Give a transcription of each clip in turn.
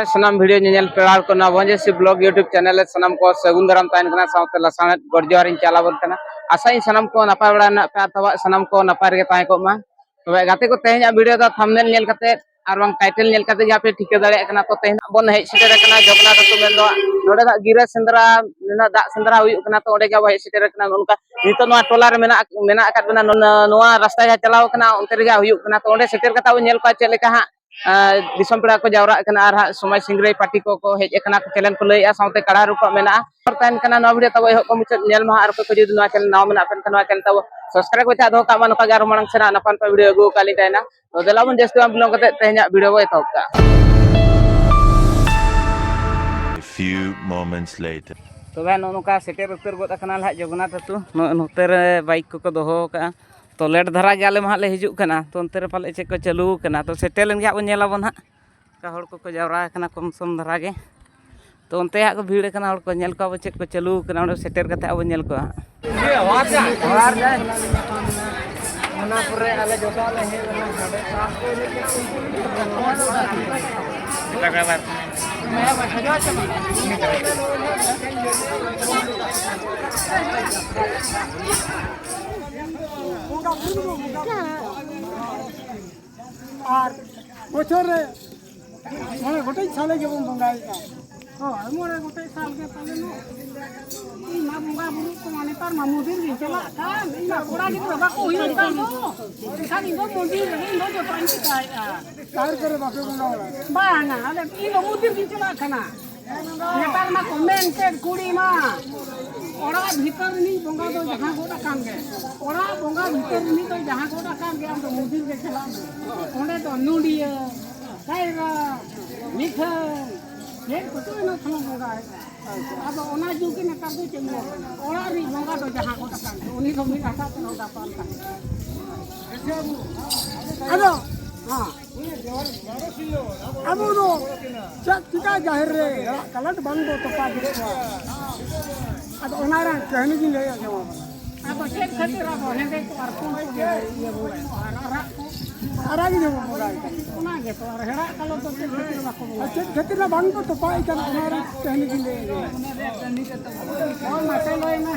सनाम video nail पेड़ा को भंजेसी blog YouTube channel सनाम को सगुन दाराम तहन साथ लसाण गरजोहार चलावन आशा सनाम को नपाय बड़ा पे अथवा सनाम को नपाय रे तब गाते को तेज video thumbnail nail title nail यहाँ पे ठिका दाड़ा तो तेज बन हेज सेटर जगन्नाथ अतु मेन गिरा सेंद्रा दा सेंद्रा तो अंडे हेज सेटर नित टोला रास्ता जहाँ चलाव तो अंडे सेटर चलका हाँ दिसम पेड़ा को जावरा समाज सिंगराई पार्टी को हेज चैनल को लैया साथ कड़ा रुपा मेना वीडियो तब एहब मुचाद और कोई जुदी चैनल नाव मेना चैनल तब सब्सक्राइब करते दो का नौका मांग से नपा नपा वीडियो अगू का तहना तो देला बन जस्ट बिलोंग करते तेज वीडियो को एतहब का तबे नौका सेटर उतर गद जगन्नाथ अतु नोते बाइक को दोहो का तो लेट धारा गया आले ले हिजुना तो अंत पाले चेक को चालू तो सेटे लेन गया बन हाँ का हड़ को जावरा कम सम धारा गे तो अंत हाँ को भीड़ हड़ को नेल को चेक को चालू सेटर करते अब नेल को और बचर मोड़े गोटे साल के बंगाई मोड़े गोटे साल के पाले मा बंगा बुरु को माने तार मामुदिन दिन चला का कोड़ा के बाबा को हिन का दो खाली दो मंदिर रे दो जो पांच का कार करे बापे बंगा बांगा अरे इन मामुदिन दिन चला खाना नेतार मा कमेंटेड कुड़ी मा ओड़ा भीतर नहीं बंगा तो जहां गोटा काम के ओड़ा बंगा भीतर नहीं तो जहां गोटा काम के हम तो मंदिर के चला ओंडे तो नुडिया कायरा मिठन ये कुछ ना खाना बंगा है अब ओना जो के नेतार को चेंगे ओड़ा री बंगा तो जहां गोटा काम के उन्हीं को मी आशा तो होता पाल का हेलो हां अब वो चिका जाहिर रे कलट बंद तो पा दे अब ओनारा कहने की ले अब चेक खातिर अब हेंगे और कौन ये बोला आरा की जगह बोला ओना के तो हेड़ा कलो तो चेक खातिर बंद तो पाई कर ओनारा कहने की ले और मटे लोय ना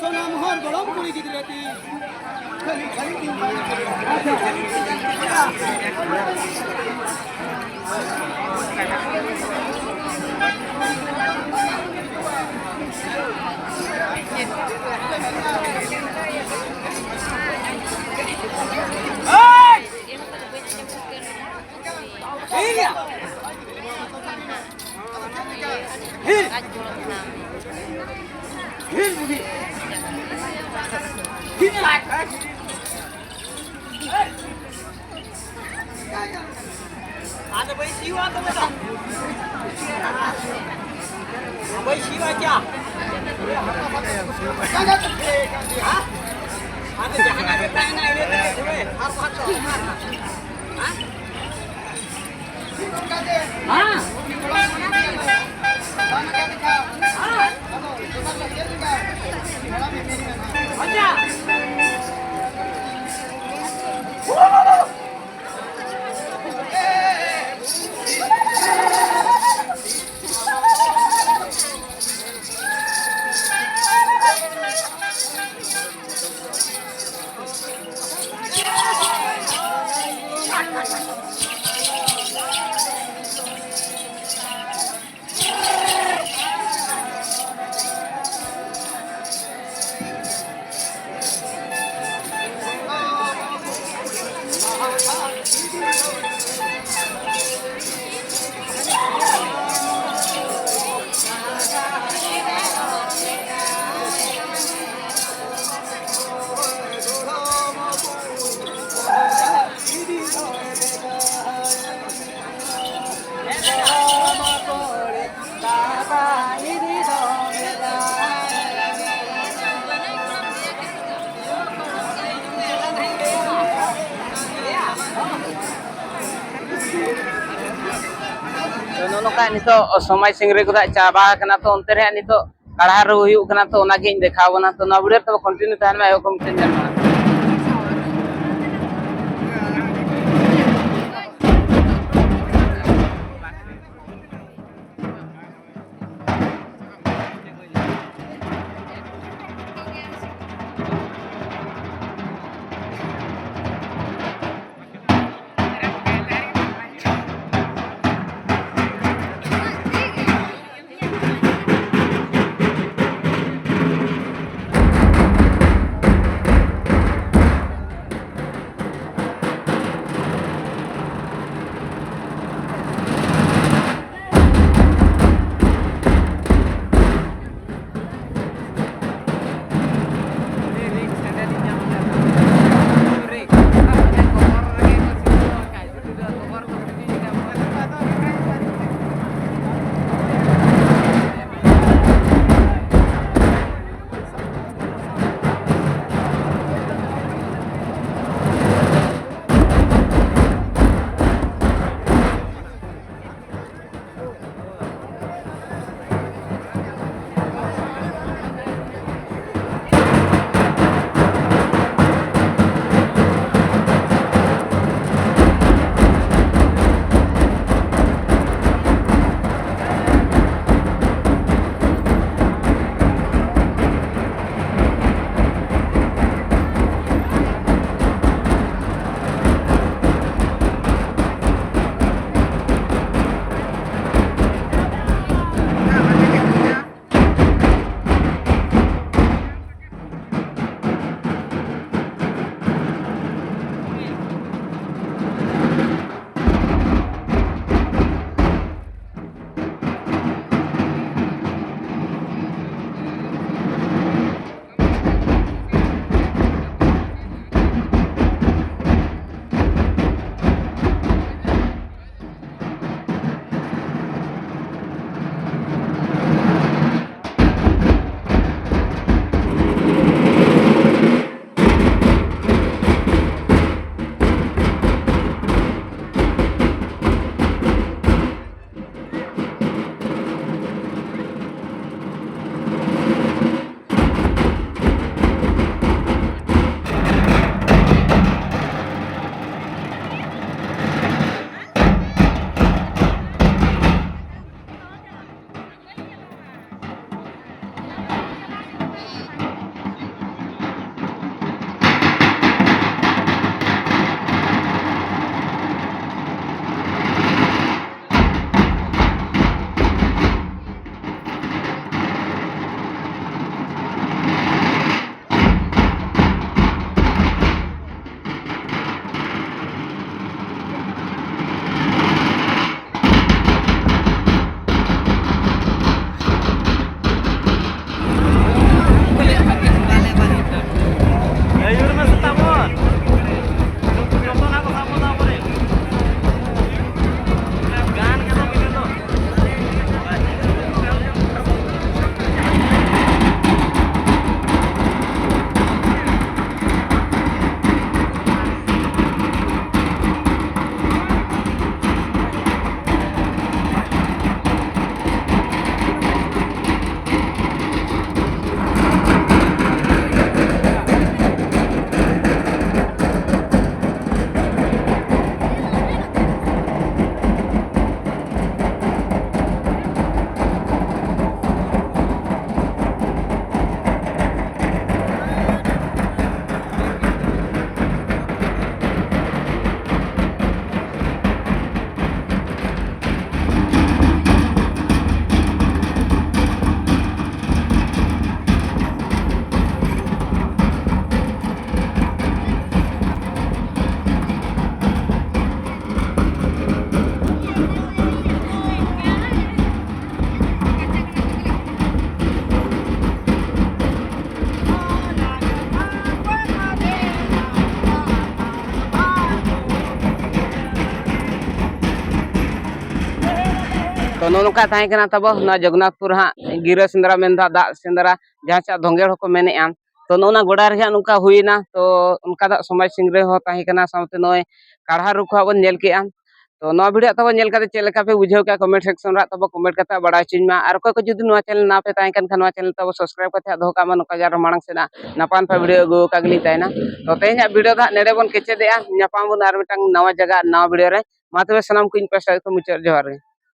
सोना मोहर गरम करी गिद्रेती खाली खाली तीन आता बाई शिवा आता बेटा बाई शिवा क्या आता जहां पे टांगा है रे आप हां अच्छा नोका नितो समय सिंगरी को चाबा कना तो अंते रे नितो कढ़ा रो हुयु कना तो ओना गे देखाव ना तो ना वीडियो तो कंटिन्यू तहन में को मिटन जाना तो नौका ताहें तब ना जगन्नाथपुर हाँ गिरा सेंद्रा मेनदा दा सेंद्रा जहाँ चा धोंगेड़ को मेने आम तो नोना गोड़ा रे नुका हुईना तो उनका दा समाज सिंगरे हो ताहें सामते नोय काढ़ा रुखा बन नेल के आम तो नो वीडियो तब नेल काते चेल लेका पे बुझाव का कमेंट सेक्शन रा तब कमेंट काते बड़ा चिन मा आर को जुदी नो चैनल ना पे ताहें नो चैनल तब सब्सक्राइब काते दो का नुका जार मांग सेना नापान पे वीडियो गो कागली ताइना तो तेहें वीडियो दा नेड़े बन केचे दे न्यापाम बन आर मिटांग नवा जगह नवा वीडियो रे मा तबे सनाम कुइन पेसा को मुचार जोहार।